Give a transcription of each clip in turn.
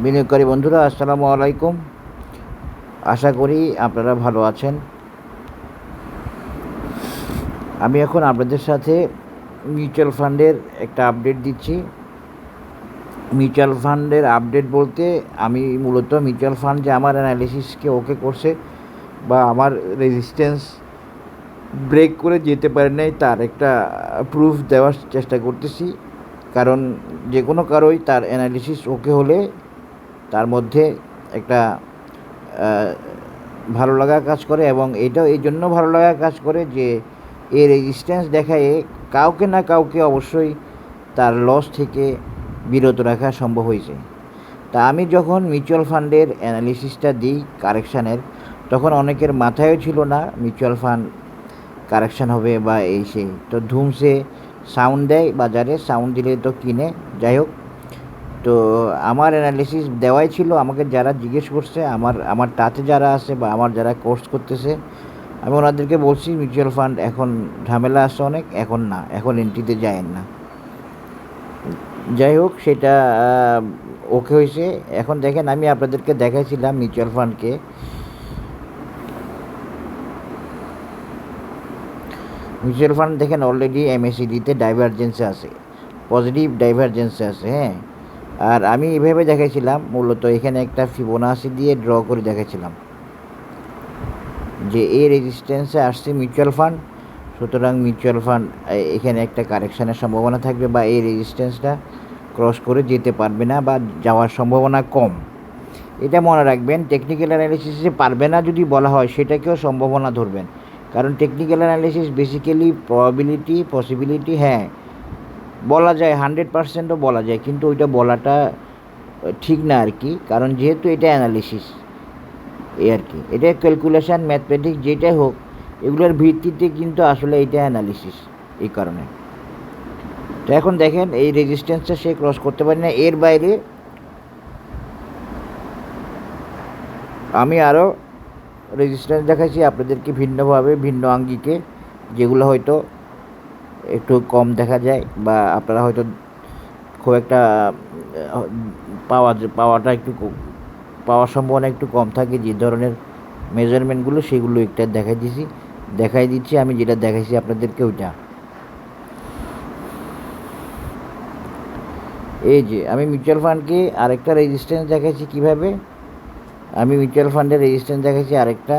বিনিয়োগকারী বন্ধুরা, আসসালামু আলাইকুম। আশা করি আপনারা ভালো আছেন। আমি এখন আপনাদের সাথে মিউচুয়াল ফান্ডের একটা আপডেট দিচ্ছি। মিউচুয়াল ফান্ডের আপডেট বলতে আমি মূলত মিউচুয়াল ফান্ড যে আমার অ্যানালিসিসকে ওকে করছে বা আমার রেজিস্ট্যান্স ব্রেক করে যেতে পারে নাই তার একটা প্রুফ দেওয়ার চেষ্টা করতেছি। কারণ যে কোনো কারোই তার অ্যানালিসিস ওকে হলে তার মধ্যে একটা ভালো লাগা কাজ করে, এবং এটাও এই জন্য ভালো লাগা কাজ করে যে এই রেজিস্ট্যান্স দেখায় কাউকে না কাউকে অবশ্যই তার লস থেকে বিরত রাখা সম্ভব হয়েছে। তা আমি যখন মিউচুয়াল ফান্ডের অ্যানালিসিসটা দিই কারেকশানের, তখন অনেকের মাথায়ও ছিল না মিউচুয়াল ফান্ড কারেকশান হবে বা এই সেই, তো ধুমসে সাউন্ড দেয় বাজারে, সাউন্ড দিলে তো কিনে। যাই হোক, তো আমার অ্যানালিসিস দেওয়াই ছিল। আমাকে যারা জিজ্ঞেস করছে, আমার টাচে যারা আছে বা আমার যারা কোর্স করতেছে, আমি ওনাদেরকে বলছি মিউচুয়াল ফান্ড এখন ঝামেলা আছে অনেক, এখন না, এখন এন্ট্রিতে যায়েন না। যাই হোক, সেটা ওকে হয়েছে। এখন দেখেন, আমি আপনাদেরকে দেখাইছিলাম মিউচুয়াল ফান্ডকে। মিউচুয়াল ফান্ড দেখেন অলরেডি এমএসিডিতে ডাইভারজেন্সে আছে, পজিটিভ ডাইভারজেন্সে আছে। হ্যাঁ, আর আমি এভাবে দেখাইছিলাম, মূলত এখানে একটা ফিবোনাসি দিয়ে ড্র করে দেখাইছিলাম যে এই রেজিস্ট্যান্সে আসছে মিউচুয়াল ফান্ড, সুতরাং মিউচুয়াল ফান্ড এখানে একটা কারেকশানের সম্ভাবনা থাকবে বা এই রেজিস্ট্যান্সটা ক্রস করে যেতে পারবে না বা যাওয়ার সম্ভাবনা কম। এটা মনে রাখবেন, টেকনিক্যাল অ্যানালিসিসে পারবে না যদি বলা হয়, সেটাকেও সম্ভাবনা ধরবেন। কারণ technical analysis basically probability, possibility, হ্যাঁ বলা যায় 100%ও বলা যায়, কিন্তু ওইটা বলাটা ঠিক না আর কি। কারণ যেহেতু এটা অ্যানালিসিস, এই আর কি, এটা ক্যালকুলেশান, ম্যাথমেটিক্স যেটাই হোক, এগুলোর ভিত্তিতে কিন্তু আসলে এটা অ্যানালিসিস, এই কারণে। তো এখন দেখেন এই রেজিস্ট্যান্সটা সে ক্রস করতে পারে না। এর বাইরে আমি আরও রেজিস্ট্যান্স দেখাচ্ছি আপনাদেরকে ভিন্নভাবে, ভিন্ন আঙ্গিকে, যেগুলো হয়তো একটু কম দেখা যায় বা আপনারা হয়তো খুব একটা পাওয়াটা একটু পাওয়ার সম্ভাবনা একটু কম থাকে। যে ধরনের মেজারমেন্টগুলো, সেগুলো একটা দেখাই দিচ্ছি আমি যেটা দেখাইছি আপনাদেরকে ওইটা। এই যে আমি মিউচুয়াল ফান্ডকে আরেকটা রেজিস্ট্যান্স দেখাইছি কীভাবে। আমি মিউচুয়াল ফান্ডের রেজিস্ট্যান্স দেখাইছি আরেকটা,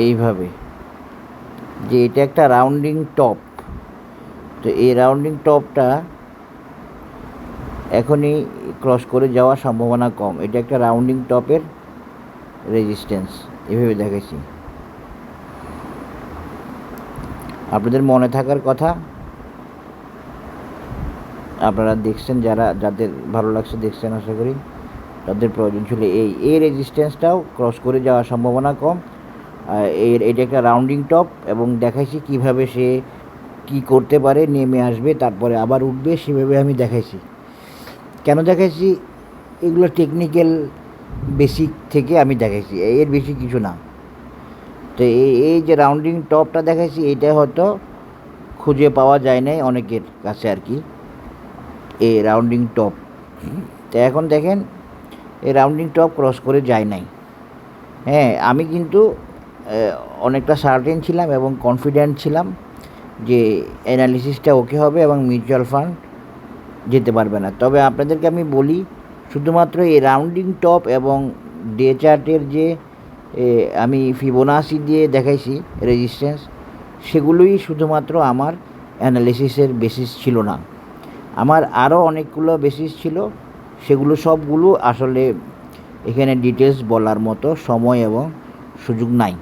এইভাবে, যে এটা একটা রাউন্ডিং টপ। তো এই রাউন্ডিং টপটা এখনই ক্রস করে যাওয়ার সম্ভাবনা কম। এটা একটা রাউন্ডিং টপের রেজিস্ট্যান্স, এভাবে দেখেছি। আপনাদের মনে থাকার কথা, আপনারা দেখছেন, যাদের ভালো লাগছে দেখছেন, আশা করি তাদের প্রয়োজন ছিল। এই রেজিস্ট্যান্সটাও ক্রস করে যাওয়ার সম্ভাবনা কম। এটা একটা রাউন্ডিং টপ, এবং দেখাইছি কিভাবে সে কি করতে পারে, নেমে আসবে তারপরে আবার উঠবে, সেভাবে আমি দেখাইছি। কেন দেখাইছি? এগুলো টেকনিক্যাল বেসিক থেকে আমি দেখাইছি, এর বেশি কিছু না। তো এই যে রাউন্ডিং টপটা দেখাইছি, এটা হয়তো খুঁজে পাওয়া যায় নাই অনেকের কাছে আর কি, এই রাউন্ডিং টপ। তো এখন দেখেন এই রাউন্ডিং টপ ক্রস করে যায় নাই। হ্যাঁ, আমি কিন্তু অনেকটা সার্টেন ছিলাম এবং কনফিডেন্ট ছিলাম যে অ্যানালিসিসটা ওকে হবে এবং মিউচুয়াল ফান্ড যেতে পারবে না। তবে আপনাদেরকে আমি বলি, শুধুমাত্র এই রাউন্ডিং টপ এবং ডে চার্টের যে আমি ফিবোনাসি দিয়ে দেখাইছি রেজিস্ট্যান্স, সেগুলোই শুধুমাত্র আমার অ্যানালিসিসের বেসিস ছিল না। আমার আরও অনেকগুলো বেসিস ছিল, সেগুলো সবগুলো আসলে এখানে ডিটেলস বলার মতো সময় এবং সুযোগ নাই।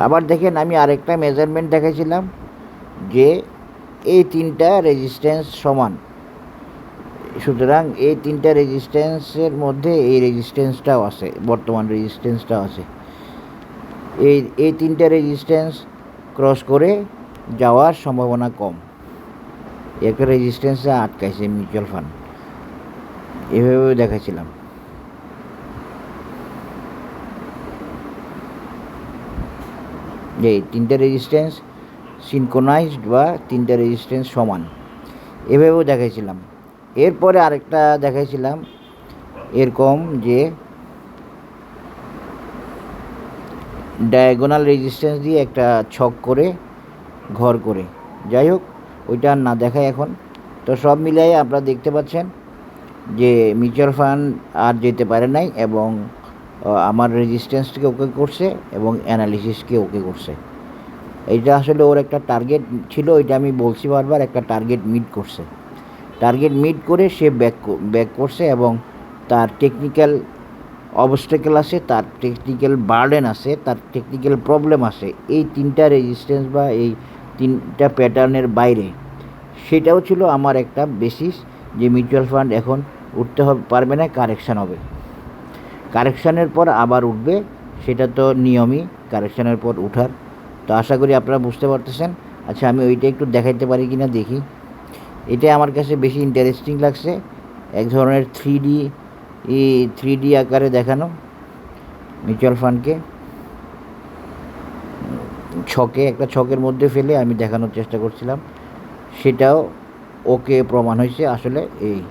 আবার দেখেন, আমি আরেকটা মেজারমেন্ট দেখাইছিলাম যে এই তিনটা রেজিস্ট্যান্স সমান, সুতরাং এই তিনটা রেজিস্ট্যান্সের মধ্যে এই রেজিস্ট্যান্সটাও আছে, বর্তমান রেজিস্ট্যান্সটাও আছে। এই তিনটা রেজিস্ট্যান্স ক্রস করে যাওয়ার সম্ভাবনা কম। একটা রেজিস্ট্যান্সে আটকাইছে মিউচুয়াল ফান্ড, এভাবেও দেখাচ্ছিলাম। যে তিনটা রেজিস্ট্যান্স সিনক্রোনাইজড বা তিনটা রেজিস্ট্যান্স সমান, এভাবেও দেখাইছিলাম। এরপরে আরেকটা দেখাইছিলাম এরকম যে ডায়াগোনাল রেজিস্ট্যান্স দিয়ে একটা ছক করে ঘর করে, যাই হোক ওইটা আর না দেখায় এখন। তো সব মিলাই আপনারা দেখতে পাচ্ছেন যে মিউচুয়াল ফান্ড আর যেতে পারে নাই এবং আমার রেজিস্ট্যান্সকে ওকে করছে এবং অ্যানালিসিসকে ওকে করছে। এইটা আসলে ওর একটা টার্গেট ছিল, এটা আমি বলছি বারবার, একটা টার্গেট মিট করছে। টার্গেট মিট করে সে ব্যাক করছে এবং তার টেকনিক্যাল অবস্টেকেল আছে, তার টেকনিক্যাল বার্ডেন আছে, তার টেকনিক্যাল প্রবলেম আছে এই তিনটা রেজিস্ট্যান্স বা এই তিনটা প্যাটার্নের বাইরে। সেটাও ছিল আমার একটা বেসিস যে মিউচুয়াল ফান্ড এখন উঠতে পারবে না, কারেকশান হবে, কারেকশানের পর আবার উঠবে, সেটা তো নিয়মই কারেকশানের পর উঠার। তো আশা করি আপনারা বুঝতে পারতেছেন। আচ্ছা আমি ওইটা একটু দেখাইতে পারি কি না দেখি। এটা আমার কাছে বেশি ইন্টারেস্টিং লাগছে, এক ধরনের থ্রি ডি আকারে দেখানো মিউচুয়াল ফান্ডকে একটা ছকের মধ্যে ফেলে আমি দেখানোর চেষ্টা করছিলাম, সেটাও ওকে প্রমাণ হয়েছে আসলে এই।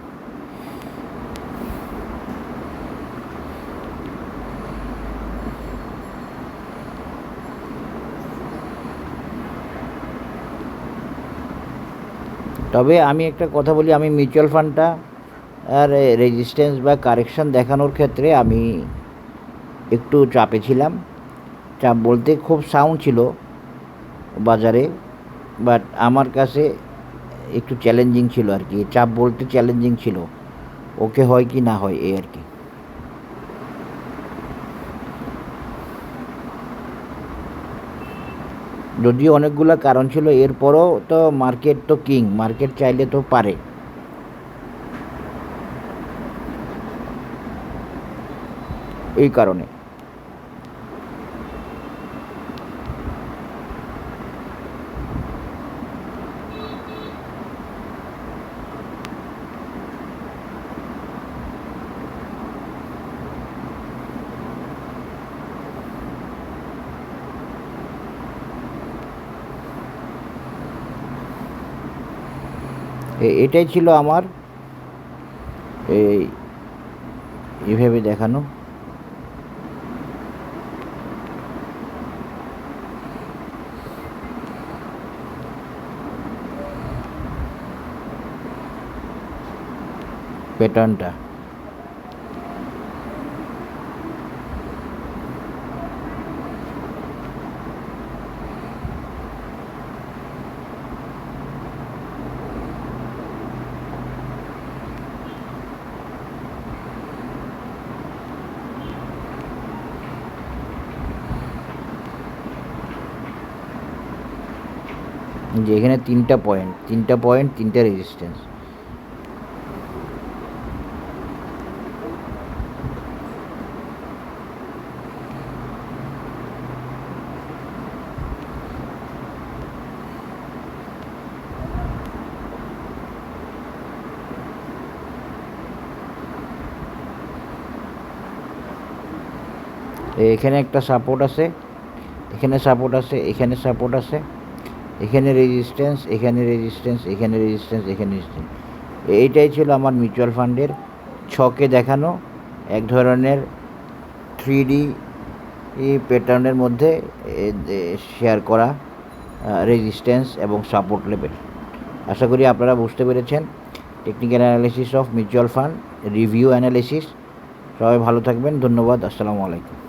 তবে আমি একটা কথা বলি, আমি মিউচুয়াল ফান্ডটা আর রেজিস্ট্যান্স বা কারেকশান দেখানোর ক্ষেত্রে আমি একটু চাপে ছিলাম। চাপ বলতে খুব সাউন্ড ছিল বাজারে, বাট আমার কাছে একটু চ্যালেঞ্জিং ছিল আর কি। চাপ বলতে চ্যালেঞ্জিং ছিল, ওকে হয় কি না হয় এই আর কি। যদিও অনেকগুলো কারণ ছিল, এরপরও তো মার্কেট তো কিং, মার্কেট চাইলে তো পারে। এই কারণে এটাই ছিল আমার এইভাবে দেখানো। প্যাটার্নটা যে এখানে তিনটা পয়েন্ট তিনটা রেজিস্ট্যান্স। এখানে একটা সাপোর্ট আছে, এখানে সাপোর্ট আছে, এখানে সাপোর্ট আছে, এখানে রেজিস্ট্যান্স, এখানে রেজিস্ট্যান্স, এখানে রেজিস্ট্যান্স, এখানে রেজিস্ট্যান্স। এইটাই ছিল আমার মিউচুয়াল ফান্ডের ছকে দেখানো এক ধরনের থ্রি ডি প্যাটার্নের মধ্যে শেয়ার করা রেজিস্ট্যান্স এবং সাপোর্ট লেভেল। আশা করি আপনারা বুঝতে পেরেছেন technical analysis of mutual fund review analysis. সবাই ভালো থাকবেন, ধন্যবাদ, আসসালামু আলাইকুম।